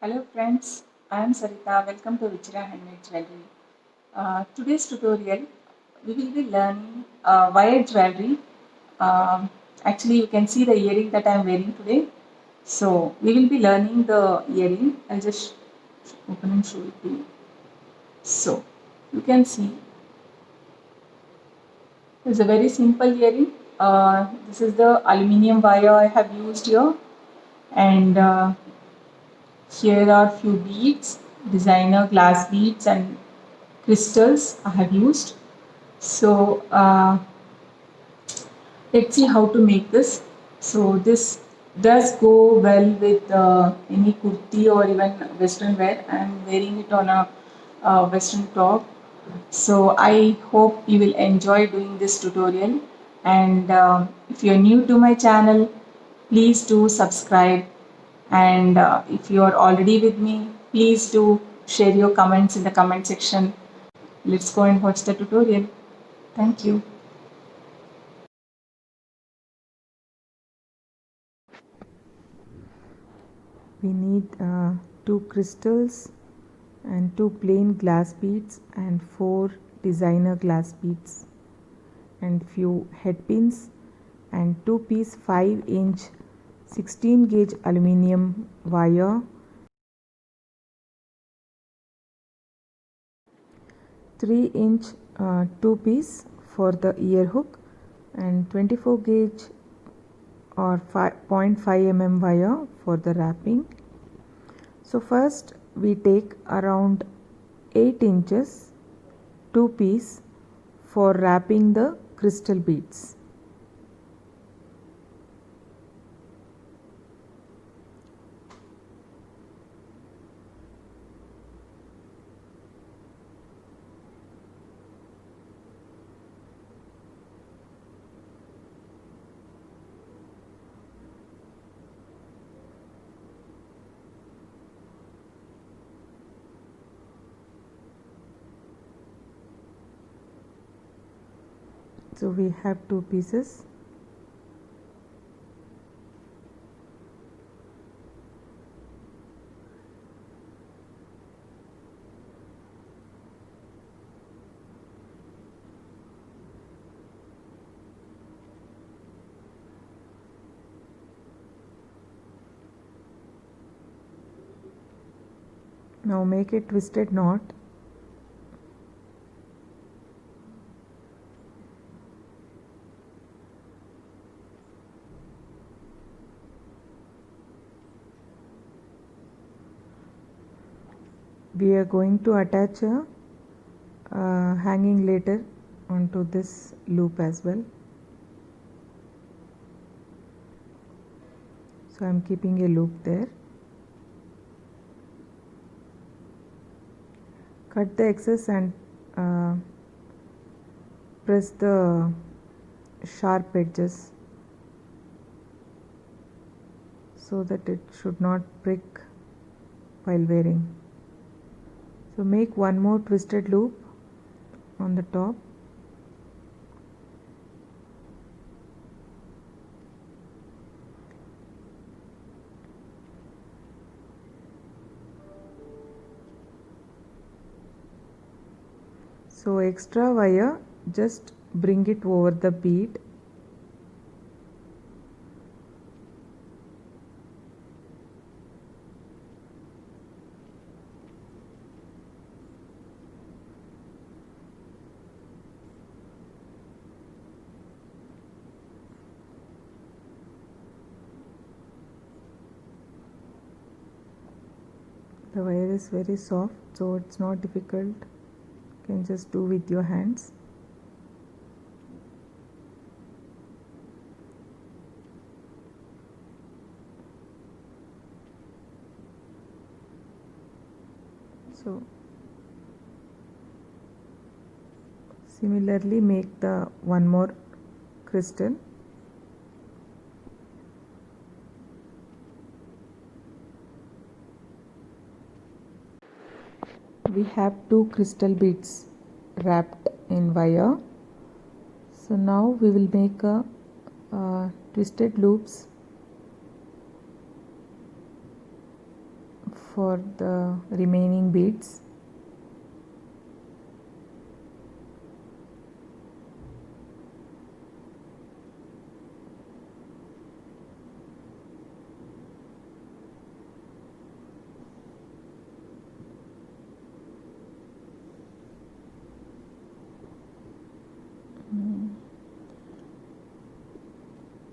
Hello friends, I am Sarita. Welcome to Vichira Handmade Jewelry. Today's tutorial, we will be learning wired jewelry. Um, Actually, you can see the earring that I am wearing today. So, we will be learning the earring. I'll just open and show it to you. So, you can see it's a very simple earring. This is the aluminium wire I have used here, and here are few beads, designer glass beads and crystals I have used. So let's see how to make this. So this does go well with any kurti or even western wear. I am wearing it on a western top. So I hope you will enjoy doing this tutorial. And if you are new to my channel, please do subscribe. And if you are already with me, please do share your comments in the comment section. Let's go and watch the tutorial. Thank you. We need two crystals and two plain glass beads and four designer glass beads and few head pins and 2-piece 5-inch 16 gauge aluminium wire, 3-inch 2-piece for the ear hook and 24 gauge or 0.5 mm wire for the wrapping. So first we take around 8 inches 2-piece for wrapping the crystal beads. So we have two pieces. Now make a twisted knot. We are going to attach a hanging letter onto this loop as well. So I am keeping a loop there. Cut the excess and press the sharp edges so that it should not prick while wearing. So make one more twisted loop on the top. So extra wire, just bring it over the bead. The wire is very soft, so it's not difficult. You can just do with your hands. So similarly make the one more crystal. We have two crystal beads wrapped in wire. So now we will make a twisted loops for the remaining beads.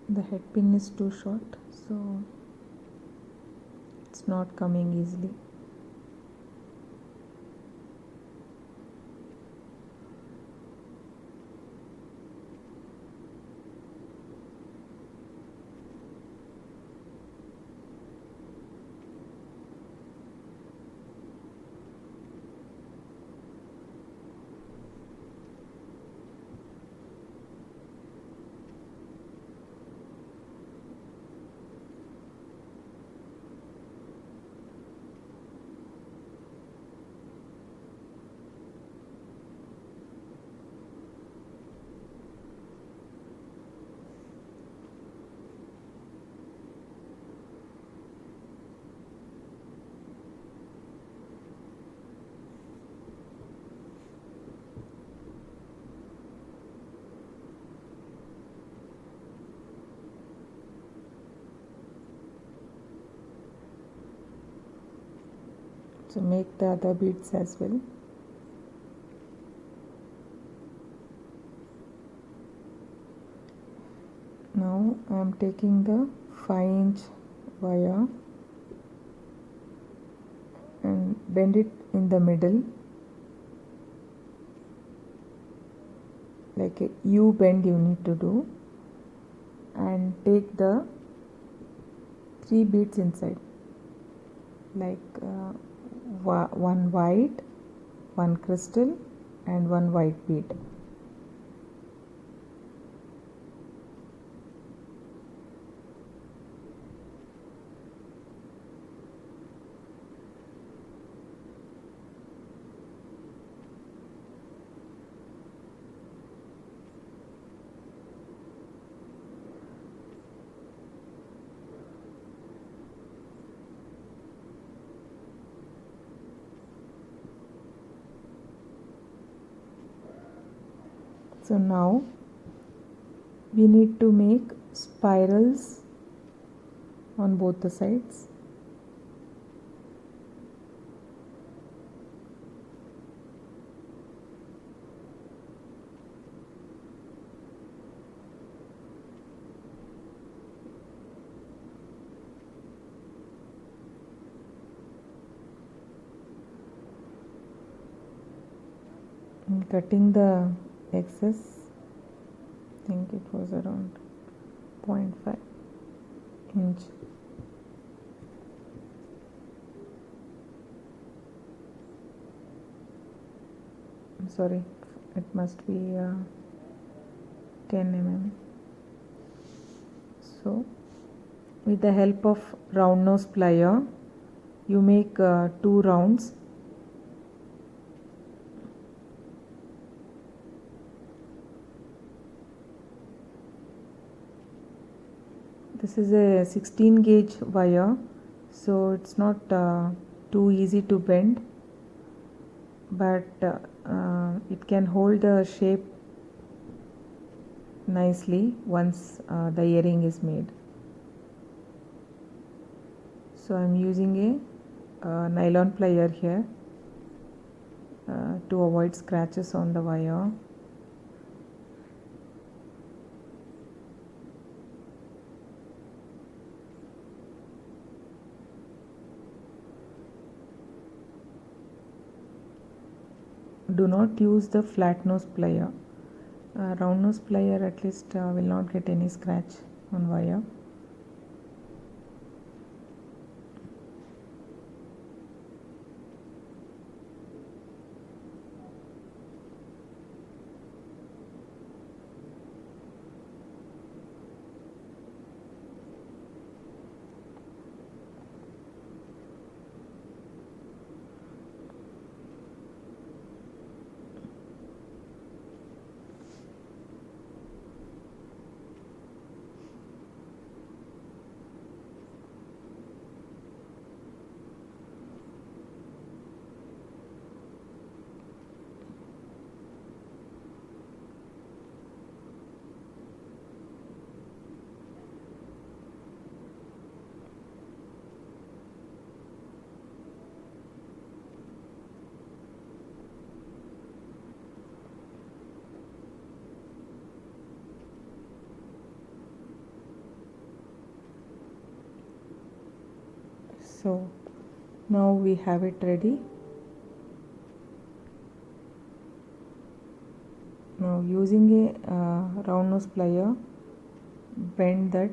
The head pin is too short, so it's not coming easily. So make the other beads as well. Now I am taking the 5-inch wire and bend it in the middle like a U bend you need to do, and take the 3 beads inside, like one white, one crystal and one white bead. So now we need to make spirals on both the sides. And cutting the excess, I think it was around 0.5 inch. I'm sorry, it must be 10 mm. So with the help of round nose plier, you make 2 rounds. This is a 16 gauge wire, so it's not too easy to bend, but it can hold the shape nicely once the earring is made. So I am using a nylon plier here to avoid scratches on the wire. Do not use the flat nose plier. Round nose plier at least will not get any scratch on wire. So now we have it ready. Now using a round nose plier, bend that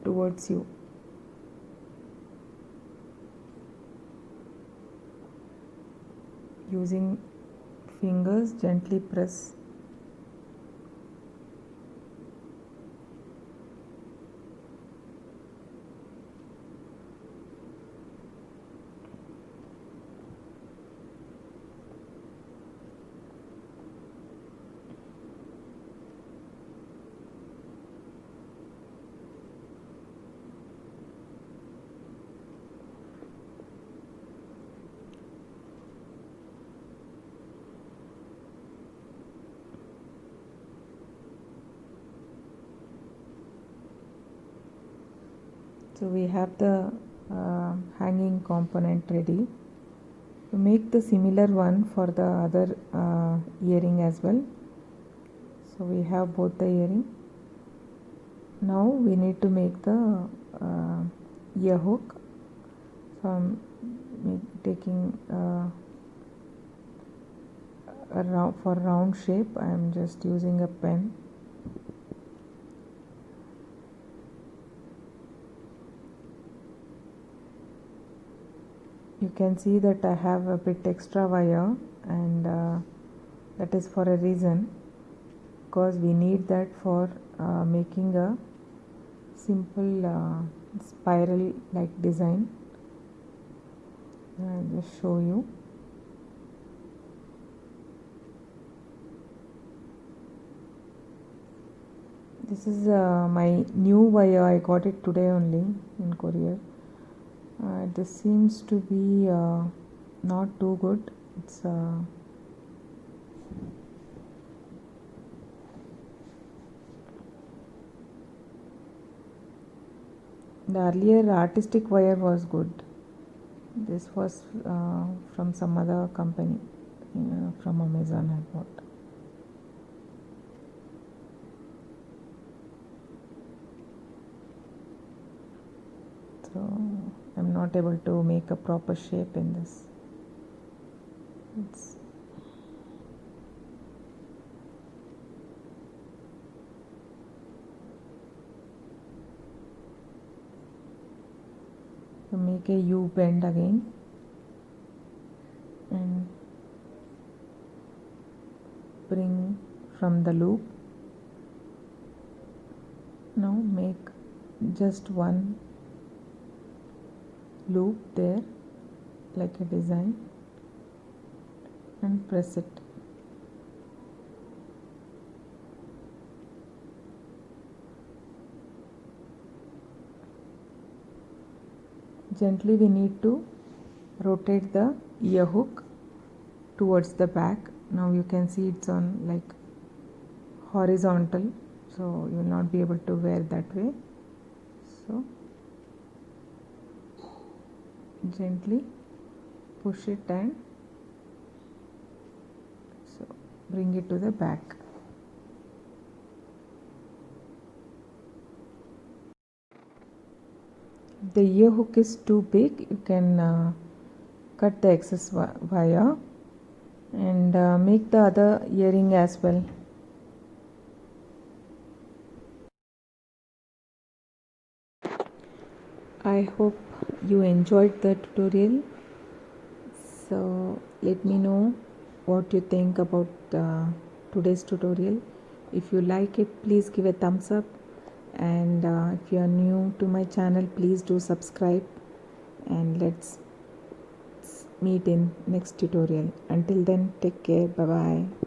towards you. Using fingers, gently press. So we have the hanging component ready. To make the similar one for the other earring as well. So we have both the earring. Now we need to make the ear hook. So I'm taking for round shape, I am just using a pen. You can see that I have a bit extra wire, and that is for a reason, because we need that for making a simple spiral like design. I'll just show you. This is my new wire. I got it today only in courier. This seems to be not too good. It's the earlier artistic wire was good. This was from some other company, from Amazon I bought. So I'm not able to make a proper shape in this. So make a U bend again and bring from the loop. Now make just one loop there like a design and press it. Gently we need to rotate the ear hook towards the back. Now you can see it's on like horizontal, so you will not be able to wear that way. So gently push it and so bring it to the back. If the ear hook is too big, you can cut the excess wire and make the other earring as well. I hope you enjoyed the tutorial. So let me know what you think about today's tutorial. If you like it, please give a thumbs up, and if you are new to my channel, please do subscribe, and let's meet in next tutorial. Until then, take care. Bye bye.